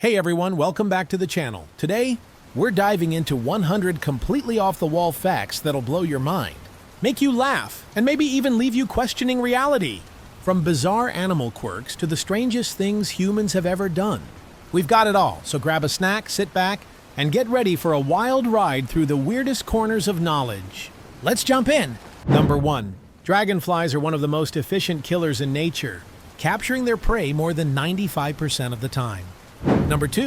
Hey everyone, welcome back to the channel. Today, we're diving into 100 completely off-the-wall facts that'll blow your mind, make you laugh, and maybe even leave you questioning reality. From bizarre animal quirks to the strangest things humans have ever done. We've got it all, so grab a snack, sit back, and get ready for a wild ride through the weirdest corners of knowledge. Let's jump in! Number 1. Dragonflies are one of the most efficient killers in nature, capturing their prey more than 95% of the time. Number 2.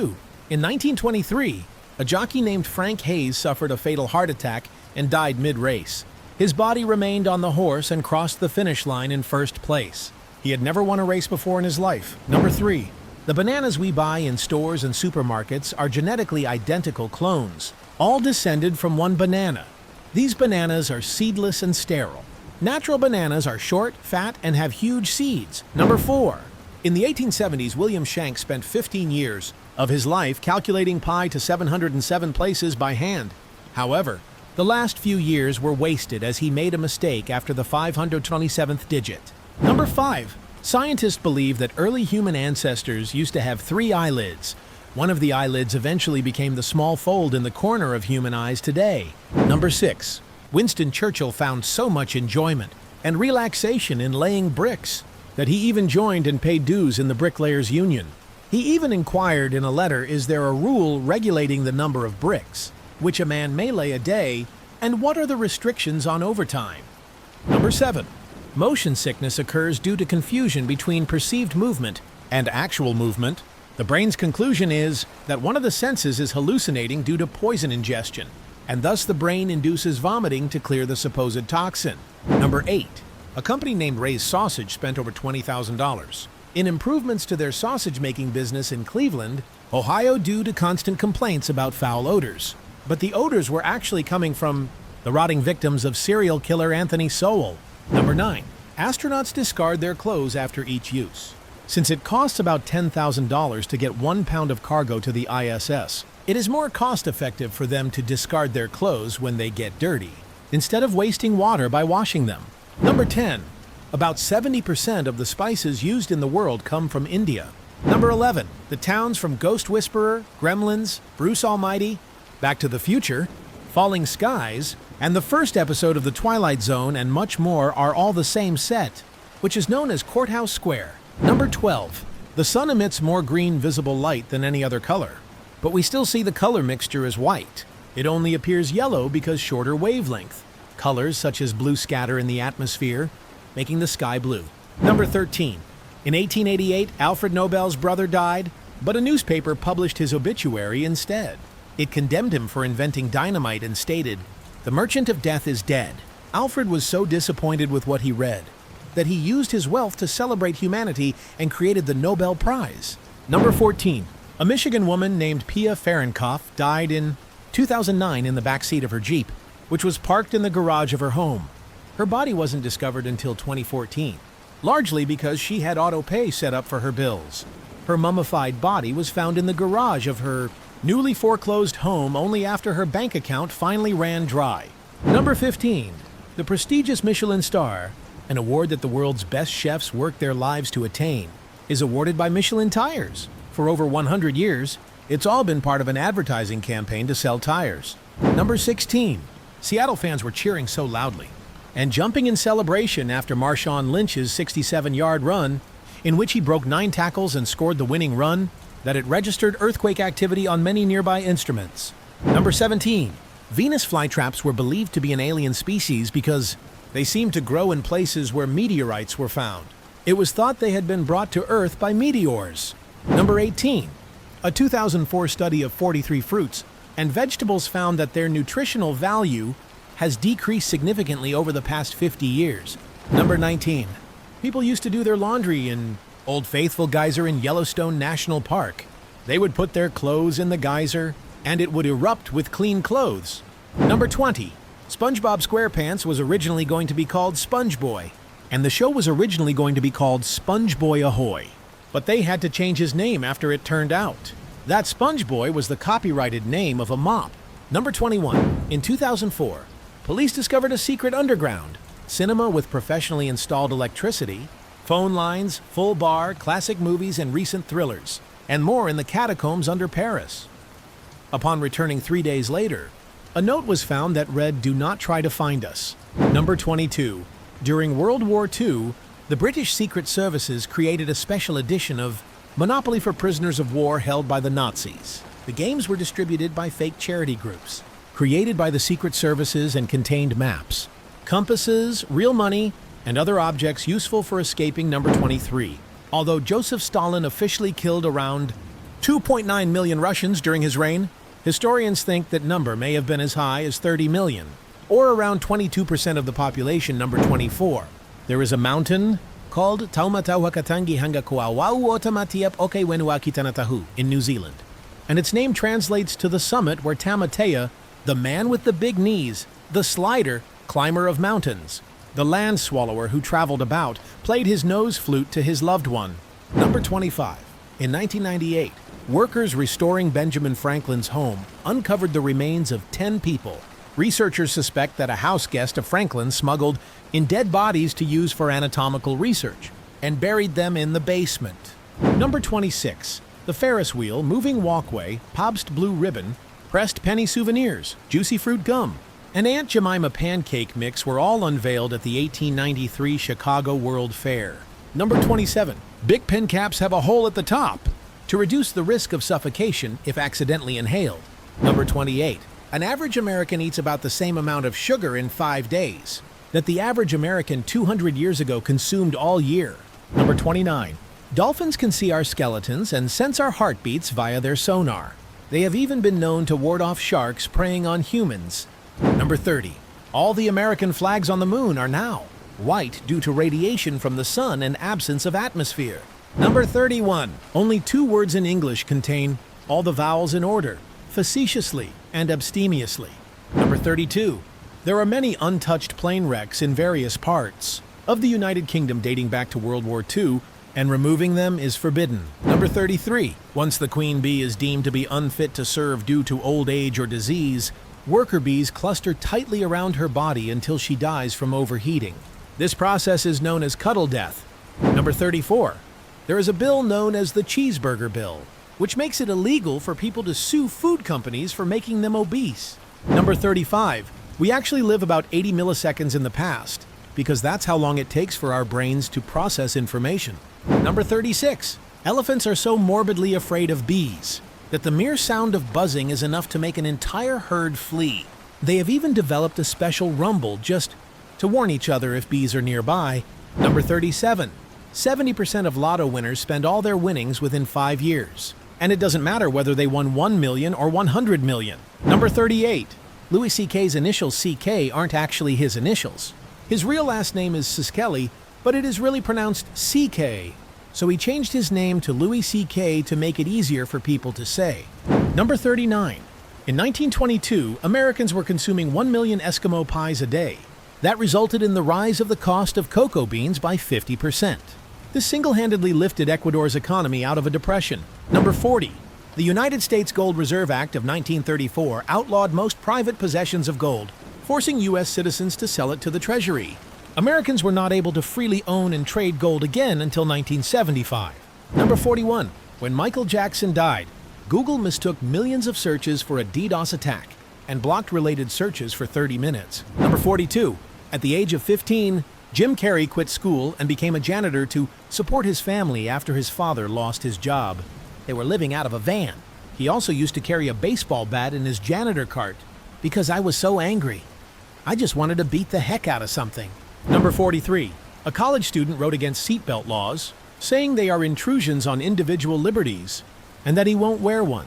In 1923, a jockey named Frank Hayes suffered a fatal heart attack and died mid-race. His body remained on the horse and crossed the finish line in first place. He had never won a race before in his life. Number 3. The bananas we buy in stores and supermarkets are genetically identical clones, all descended from one banana. These bananas are seedless and sterile. Natural bananas are short, fat, and have huge seeds. Number 4. In the 1870s, William Shanks spent 15 years of his life calculating pi to 707 places by hand. However, the last few years were wasted as he made a mistake after the 527th digit. Number 5. Scientists believe that early human ancestors used to have 3 eyelids. One of the eyelids eventually became the small fold in the corner of human eyes today. Number 6. Winston Churchill found so much enjoyment and relaxation in laying bricks that he even joined and paid dues in the Bricklayers' Union. He even inquired in a letter, is there a rule regulating the number of bricks, which a man may lay a day, and what are the restrictions on overtime? Number 7. Motion sickness occurs due to confusion between perceived movement and actual movement. The brain's conclusion is that one of the senses is hallucinating due to poison ingestion, and thus the brain induces vomiting to clear the supposed toxin. Number 8. A company named Ray's Sausage spent over $20,000 in improvements to their sausage-making business in Cleveland, Ohio, due to constant complaints about foul odors. But the odors were actually coming from the rotting victims of serial killer Anthony Sowell. Number 9. Astronauts discard their clothes after each use. Since it costs about $10,000 to get 1 pound of cargo to the ISS, it is more cost-effective for them to discard their clothes when they get dirty, instead of wasting water by washing them. Number 10. About 70% of the spices used in the world come from India. Number 11. The towns from Ghost Whisperer, Gremlins, Bruce Almighty, Back to the Future, Falling Skies, and the first episode of The Twilight Zone and much more are all the same set, which is known as Courthouse Square. Number 12. The sun emits more green visible light than any other color, but we still see the color mixture as white. It only appears yellow because shorter wavelength. Colors such as blue scatter in the atmosphere, making the sky blue. Number 13. In 1888, Alfred Nobel's brother died, but a newspaper published his obituary instead. It condemned him for inventing dynamite and stated, "The merchant of death is dead." Alfred was so disappointed with what he read that he used his wealth to celebrate humanity and created the Nobel Prize. Number 14. A Michigan woman named Pia Fahrenkopf died in 2009 in the backseat of her Jeep, which was parked in the garage of her home. Her body wasn't discovered until 2014, largely because she had auto pay set up for her bills. Her mummified body was found in the garage of her newly foreclosed home only after her bank account finally ran dry. Number 15. The prestigious Michelin star, an award that the world's best chefs work their lives to attain, is awarded by Michelin Tires. For over 100 years, it's all been part of an advertising campaign to sell tires. Number 16. Seattle fans were cheering so loudly and jumping in celebration after Marshawn Lynch's 67-yard run, in which he broke 9 tackles and scored the winning run, that it registered earthquake activity on many nearby instruments. Number 17. Venus flytraps were believed to be an alien species because they seemed to grow in places where meteorites were found. It was thought they had been brought to Earth by meteors. Number 18. A 2004 study of 43 fruits and vegetables found that their nutritional value has decreased significantly over the past 50 years. Number 19. People used to do their laundry in Old Faithful Geyser in Yellowstone National Park. They would put their clothes in the geyser, and it would erupt with clean clothes. Number 20. SpongeBob SquarePants was originally going to be called Sponge Boy, and the show was originally going to be called Sponge Boy Ahoy. But they had to change his name after it turned out that Sponge Boy was the copyrighted name of a mop. Number 21. In 2004, police discovered a secret underground cinema with professionally installed electricity, phone lines, full bar, classic movies, and recent thrillers. and more in the catacombs under Paris. Upon returning 3 days later, a note was found that read, "Do not try to find us." Number 22. During World War II, the British Secret Services created a special edition of Monopoly for prisoners of war held by the Nazis. The games were distributed by fake charity groups, created by the Secret Services, and contained maps, compasses, real money, and other objects useful for escaping. Number 23. Although Joseph Stalin officially killed around 2.9 million Russians during his reign, historians think that number may have been as high as 30 million, or around 22% of the population. Number 24. There is a mountain called Taumatahuakatangi Hangakuawau Otamatiap Okewenuakitanatahu in New Zealand, and its name translates to the summit where Tamatea, the man with the big knees, the slider, climber of mountains, the land swallower who traveled about, played his nose flute to his loved one. Number 25. In 1998, workers restoring Benjamin Franklin's home uncovered the remains of 10 people. Researchers suspect that a house guest of Franklin smuggled in dead bodies to use for anatomical research and buried them in the basement. Number 26. The Ferris wheel, moving walkway, Pabst Blue Ribbon, pressed penny souvenirs, juicy fruit gum, and Aunt Jemima pancake mix were all unveiled at the 1893 Chicago World Fair. Number 27. Bic pen caps have a hole at the top to reduce the risk of suffocation if accidentally inhaled. Number 28. An average American eats about the same amount of sugar in 5 days that the average American 200 years ago consumed all year. Number 29. Dolphins can see our skeletons and sense our heartbeats via their sonar. They have even been known to ward off sharks preying on humans. Number 30. All the American flags on the moon are now white due to radiation from the sun and absence of atmosphere. Number 31. Only 2 words in English contain all the vowels in order, facetiously and abstemiously. Number 32. There are many untouched plane wrecks in various parts of the United Kingdom dating back to World War II, and removing them is forbidden. Number 33. Once the queen bee is deemed to be unfit to serve due to old age or disease, worker bees cluster tightly around her body until she dies from overheating. This process is known as cuddle death. Number 34. There is a bill known as the Cheeseburger Bill, which makes it illegal for people to sue food companies for making them obese. Number 35. We actually live about 80 milliseconds in the past, because that's how long it takes for our brains to process information. Number 36. Elephants are so morbidly afraid of bees that the mere sound of buzzing is enough to make an entire herd flee. They have even developed a special rumble just to warn each other if bees are nearby. Number 37. 70% of lotto winners spend all their winnings within 5 years. And it doesn't matter whether they won 1 million or 100 million. Number 38. Louis C.K.'s initials C.K. aren't actually his initials. His real last name is Siskely, but it is really pronounced C.K., so he changed his name to Louis C.K. to make it easier for people to say. Number 39. In 1922, Americans were consuming 1 million Eskimo pies a day. That resulted in the rise of the cost of cocoa beans by 50%. This single-handedly lifted Ecuador's economy out of a depression. Number 40. The United States Gold Reserve Act of 1934 outlawed most private possessions of gold, forcing U.S. citizens to sell it to the Treasury. Americans were not able to freely own and trade gold again until 1975. Number 41. When Michael Jackson died, Google mistook millions of searches for a DDoS attack and blocked related searches for 30 minutes. Number 42. At the age of 15, Jim Carrey quit school and became a janitor to support his family after his father lost his job. They were living out of a van. He also used to carry a baseball bat in his janitor cart. Because I was so angry. I just wanted to beat the heck out of something. Number 43. A college student wrote against seatbelt laws, saying they are intrusions on individual liberties, and that he won't wear one.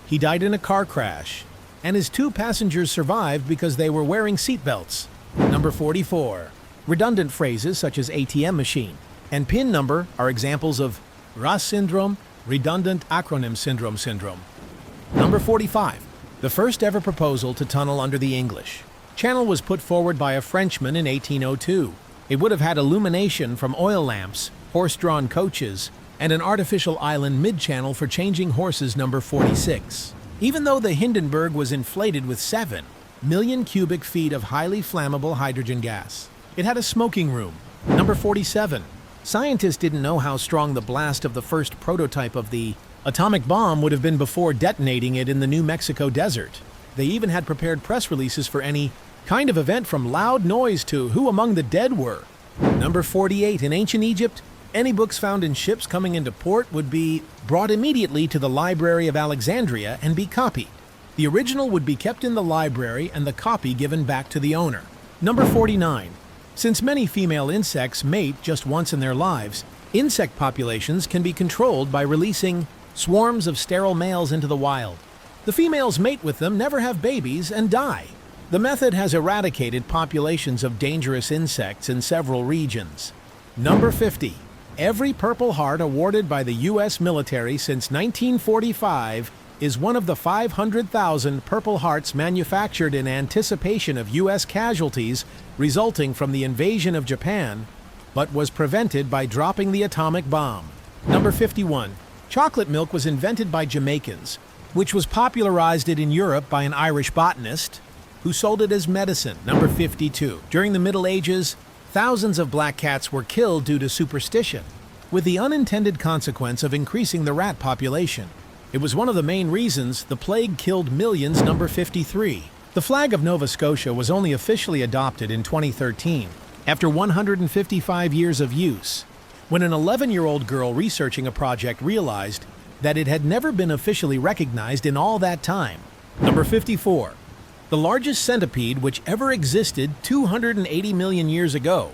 He died in a car crash, and his 2 passengers survived because they were wearing seatbelts. Number 44. Redundant phrases such as ATM machine and PIN number are examples of RAS syndrome, redundant acronym syndrome. Number 45. The first ever proposal to tunnel under the English Channel was put forward by a Frenchman in 1802. It would have had illumination from oil lamps, horse-drawn coaches, and an artificial island mid-channel for changing horses. Number 46. Even though the Hindenburg was inflated with 7 million cubic feet of highly flammable hydrogen gas, it had a smoking room. Number 47. Scientists didn't know how strong the blast of the first prototype of the Atomic bomb would have been before detonating it in the New Mexico desert. They even had prepared press releases for any kind of event, from loud noise to who among the dead were. Number 48, in ancient Egypt, any books found in ships coming into port would be brought immediately to the Library of Alexandria and be copied. The original would be kept in the library and the copy given back to the owner. Number 49. Since many female insects mate just once in their lives, insect populations can be controlled by releasing swarms of sterile males into the wild. The females mate with them, never have babies, and die. The method has eradicated populations of dangerous insects in several regions. Number 50. Every Purple Heart awarded by the U.S. military since 1945 is one of the 500,000 Purple Hearts manufactured in anticipation of U.S. casualties resulting from the invasion of Japan, but was prevented by dropping the atomic bomb. Number 51. Chocolate milk was invented by Jamaicans, which was popularized in Europe by an Irish botanist who sold it as medicine. Number 52. During the Middle Ages, thousands of black cats were killed due to superstition, with the unintended consequence of increasing the rat population. It was one of the main reasons the plague killed millions. Number 53. The flag of Nova Scotia was only officially adopted in 2013, after 155 years of use, when an 11-year-old girl researching a project realized that it had never been officially recognized in all that time. Number 54. The largest centipede which ever existed 280 million years ago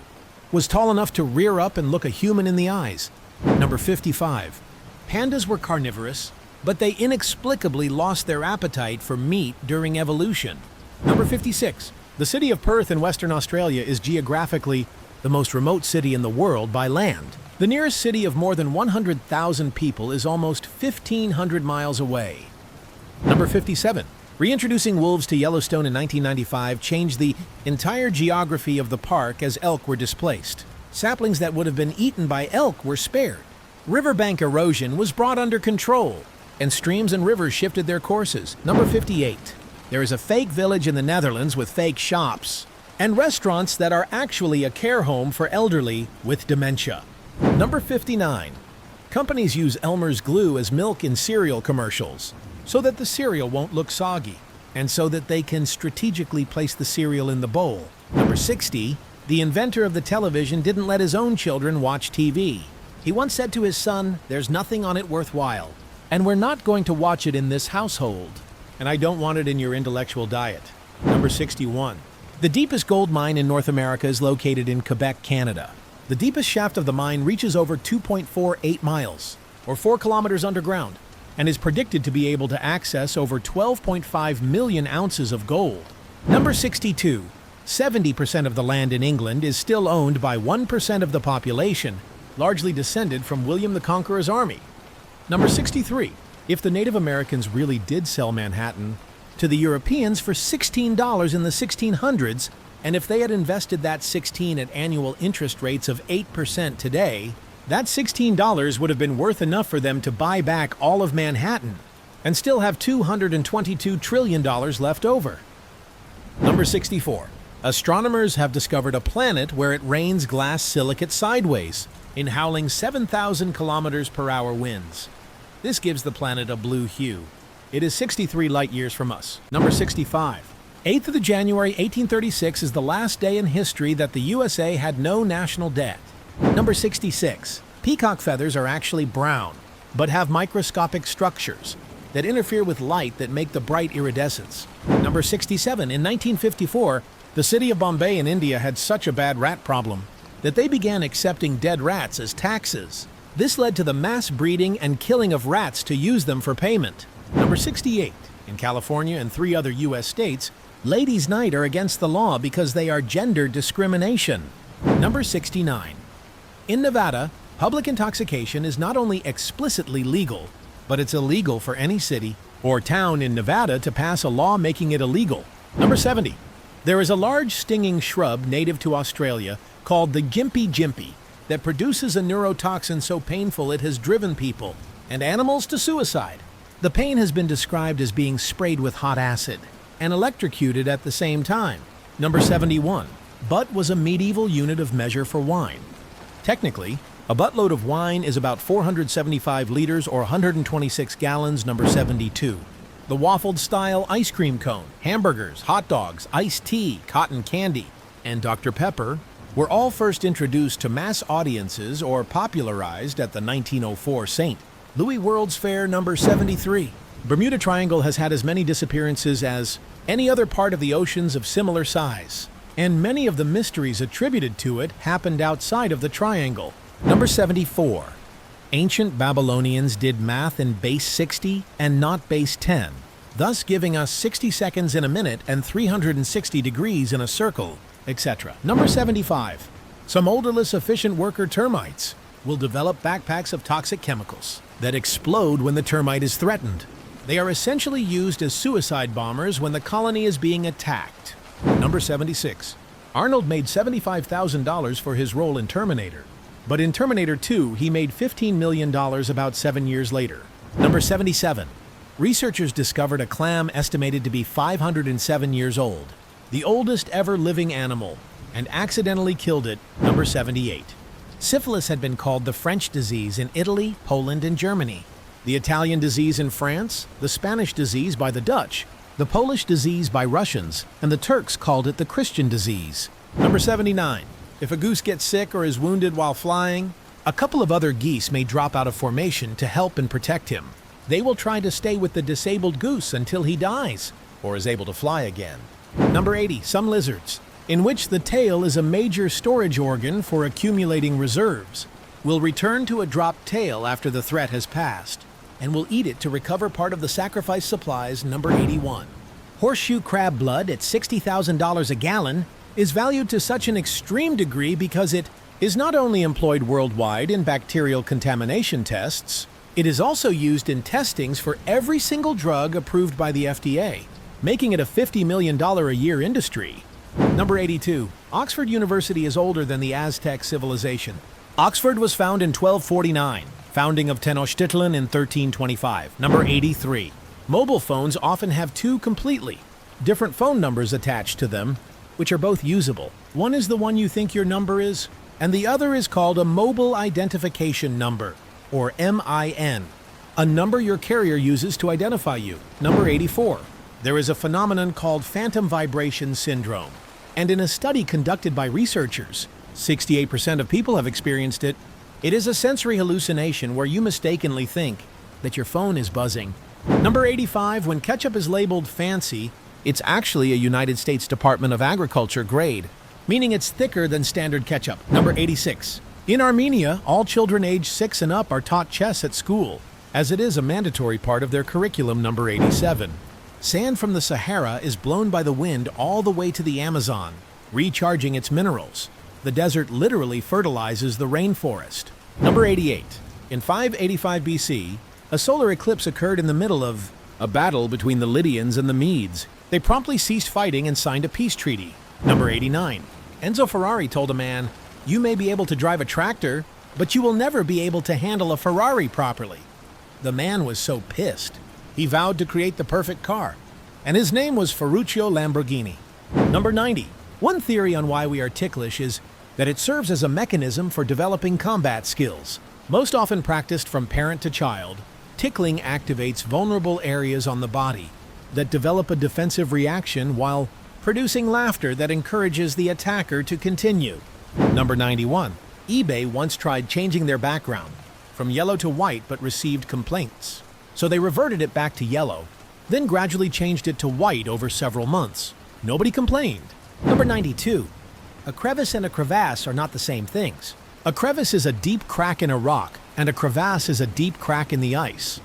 was tall enough to rear up and look a human in the eyes. Number 55. Pandas were carnivorous, but they inexplicably lost their appetite for meat during evolution. Number 56. The city of Perth in Western Australia is geographically the most remote city in the world by land. The nearest city of more than 100,000 people is almost 1,500 miles away. Number 57. Reintroducing wolves to Yellowstone in 1995 changed the entire geography of the park as elk were displaced. Saplings that would have been eaten by elk were spared. Riverbank erosion was brought under control, and streams and rivers shifted their courses. Number 58. There is a fake village in the Netherlands with fake shops and restaurants that are actually a care home for elderly with dementia. Number 59. Companies use Elmer's glue as milk in cereal commercials so that the cereal won't look soggy, and so that they can strategically place the cereal in the bowl. Number 60. The inventor of the television didn't let his own children watch TV. He once said to his son, "There's nothing on it worthwhile, and we're not going to watch it in this household, and I don't want it in your intellectual diet." Number 61. The deepest gold mine in North America is located in Quebec, Canada. The deepest shaft of the mine reaches over 2.48 miles, or 4 kilometers underground, and is predicted to be able to access over 12.5 million ounces of gold. Number 62. 70% of the land in England is still owned by 1% of the population, largely descended from William the Conqueror's army. Number 63. If the Native Americans really did sell Manhattan to the Europeans for $16 in the 1600s, and if they had invested that $16 at annual interest rates of 8% today, that $16 would have been worth enough for them to buy back all of Manhattan and still have $222 trillion left over. Number 64. Astronomers have discovered a planet where it rains glass silicate sideways in howling 7,000 kilometers per hour winds. This gives the planet a blue hue. It is 63 light years from us. Number 65. 8th of January 1836 is the last day in history that the USA had no national debt. Number 66. Peacock feathers are actually brown, but have microscopic structures that interfere with light that make the bright iridescence. Number 67. In 1954, the city of Bombay in India had such a bad rat problem that they began accepting dead rats as taxes. This led to the mass breeding and killing of rats to use them for payment. Number 68. In California and 3 other U.S. states, ladies' night are against the law because they are gender discrimination. Number 69. In Nevada, public intoxication is not only explicitly legal, but it's illegal for any city or town in Nevada to pass a law making it illegal. Number 70. There is a large stinging shrub native to Australia called the Gympie Gympie that produces a neurotoxin so painful it has driven people and animals to suicide. The pain has been described as being sprayed with hot acid and electrocuted at the same time. Number 71. Butt was a medieval unit of measure for wine. Technically, A buttload of wine is about 475 liters or 126 gallons, number 72. The waffled-style ice cream cone, hamburgers, hot dogs, iced tea, cotton candy, and Dr. Pepper were all first introduced to mass audiences or popularized at the 1904 St. Louis World's Fair, number 73. Bermuda Triangle has had as many disappearances as any other part of the oceans of similar size, and many of the mysteries attributed to it happened outside of the triangle. Number 74. Ancient Babylonians did math in base 60 and not base 10, thus giving us 60 seconds in a minute and 360 degrees in a circle, etc. Number 75. Some odorless efficient worker termites will develop backpacks of toxic chemicals that explode when the termite is threatened. They are essentially used as suicide bombers when the colony is being attacked. Number 76. Arnold made $75,000 for his role in Terminator. But in Terminator 2, he made $15 million about 7 years later. Number 77. Researchers discovered a clam estimated to be 507 years old, the oldest ever living animal, and accidentally killed it. Number 78. Syphilis had been called the French disease in Italy, Poland, and Germany, the Italian disease in France, the Spanish disease by the Dutch, the Polish disease by Russians, and the Turks called it the Christian disease. Number 79. If a goose gets sick or is wounded while flying, a couple of other geese may drop out of formation to help and protect him. They will try to stay with the disabled goose until he dies or is able to fly again. Number 80. Some lizards, in which the tail is a major storage organ for accumulating reserves, will return to a dropped tail after the threat has passed and will eat it to recover part of the sacrifice supplies. Number 81. Horseshoe crab blood at $60,000 a gallon is valued to such an extreme degree because it is not only employed worldwide in bacterial contamination tests, it is also used in testings for every single drug approved by the FDA, making it a $50 million a year industry. Number 82. Oxford University is older than the Aztec civilization. Oxford was found in 1249, founding of Tenochtitlan in 1325. Number 83. Mobile phones often have two completely different phone numbers attached to them, which are both usable. One is the one you think your number is, and the other is called a mobile identification number, or MIN, a number your carrier uses to identify you. Number 84. There is a phenomenon called phantom vibration syndrome, and in a study conducted by researchers, 68% of people have experienced it. It is a sensory hallucination where you mistakenly think that your phone is buzzing. Number 85. When ketchup is labeled fancy, it's actually a United States Department of Agriculture grade, meaning it's thicker than standard ketchup. Number 86. In Armenia, all children aged 6 and up are taught chess at school, as it is a mandatory part of their curriculum. Number 87. Sand from the Sahara is blown by the wind all the way to the Amazon, recharging its minerals. The desert literally fertilizes the rainforest. Number 88. In 585 BC, a solar eclipse occurred in the middle of a battle between the Lydians and the Medes. They promptly ceased fighting and signed a peace treaty. Number 89. Enzo Ferrari told a man, "You may be able to drive a tractor, but you will never be able to handle a Ferrari properly." The man was so pissed, he vowed to create the perfect car, and his name was Ferruccio Lamborghini. Number 90. One theory on why we are ticklish is that it serves as a mechanism for developing combat skills. Most often practiced from parent to child, tickling activates vulnerable areas on the body that develop a defensive reaction while producing laughter that encourages the attacker to continue. Number 91. eBay once tried changing their background from yellow to white but received complaints, so they reverted it back to yellow, then gradually changed it to white over several months. Nobody complained. Number 92. A crevice and a crevasse are not the same things. A crevice is a deep crack in a rock, and a crevasse is a deep crack in the ice.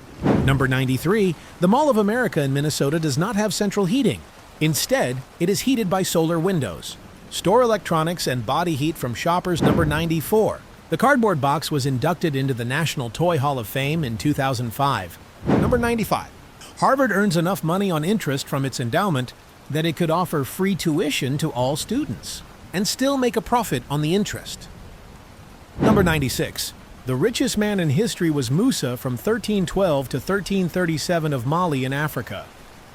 Number 93. The Mall of America in Minnesota does not have central heating. Instead, it is heated by solar windows. Store electronics and body heat from shoppers. Number 94. The cardboard box was inducted into the National Toy Hall of Fame in 2005. Number 95. Harvard earns enough money on interest from its endowment that it could offer free tuition to all students and still make a profit on the interest. Number 96. The richest man in history was Musa from 1312 to 1337 of Mali in Africa.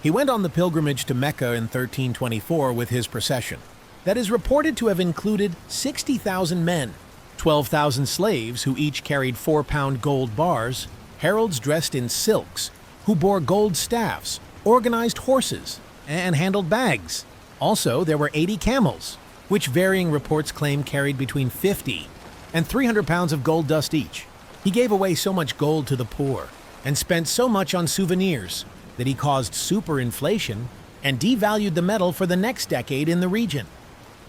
He went on the pilgrimage to Mecca in 1324 with his procession that is reported to have included 60,000 men. 12,000 slaves who each carried 4-pound gold bars, heralds dressed in silks who bore gold staffs, organized horses, and handled bags. Also, there were 80 camels, which varying reports claim carried between 50 and 300 pounds of gold dust each. He gave away so much gold to the poor and spent so much on souvenirs that he caused superinflation and devalued the metal for the next decade in the region.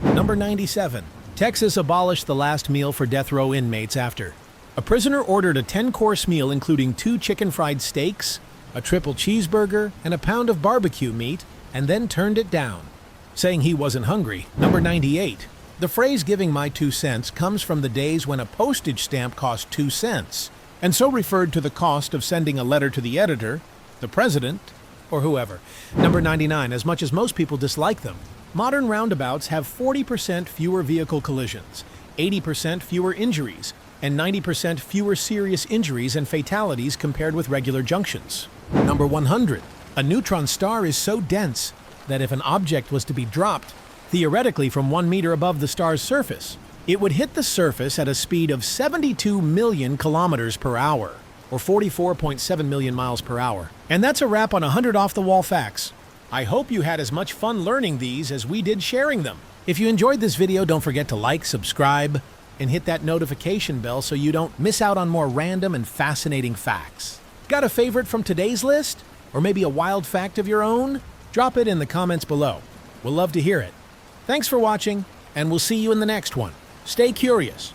Number 97. Texas abolished the last meal for death row inmates after a prisoner ordered a 10-course meal including 2 chicken fried steaks, a triple cheeseburger, and a pound of barbecue meat, and then turned it down, saying he wasn't hungry. Number 98. The phrase "giving my 2 cents" comes from the days when a postage stamp cost 2 cents, and so referred to the cost of sending a letter to the editor, the president, or whoever. Number 99. As much as most people dislike them, modern roundabouts have 40% fewer vehicle collisions, 80% fewer injuries, and 90% fewer serious injuries and fatalities compared with regular junctions. Number 100. A neutron star is so dense that if an object was to be dropped, theoretically from 1 meter above the star's surface, it would hit the surface at a speed of 72 million kilometers per hour, or 44.7 million miles per hour. And that's a wrap on 100 off-the-wall facts. I hope you had as much fun learning these as we did sharing them. If you enjoyed this video, don't forget to like, subscribe, and hit that notification bell so you don't miss out on more random and fascinating facts. Got a favorite from today's list? Or maybe a wild fact of your own? Drop it in the comments below. We'll love to hear it. Thanks for watching, and we'll see you in the next one. Stay curious.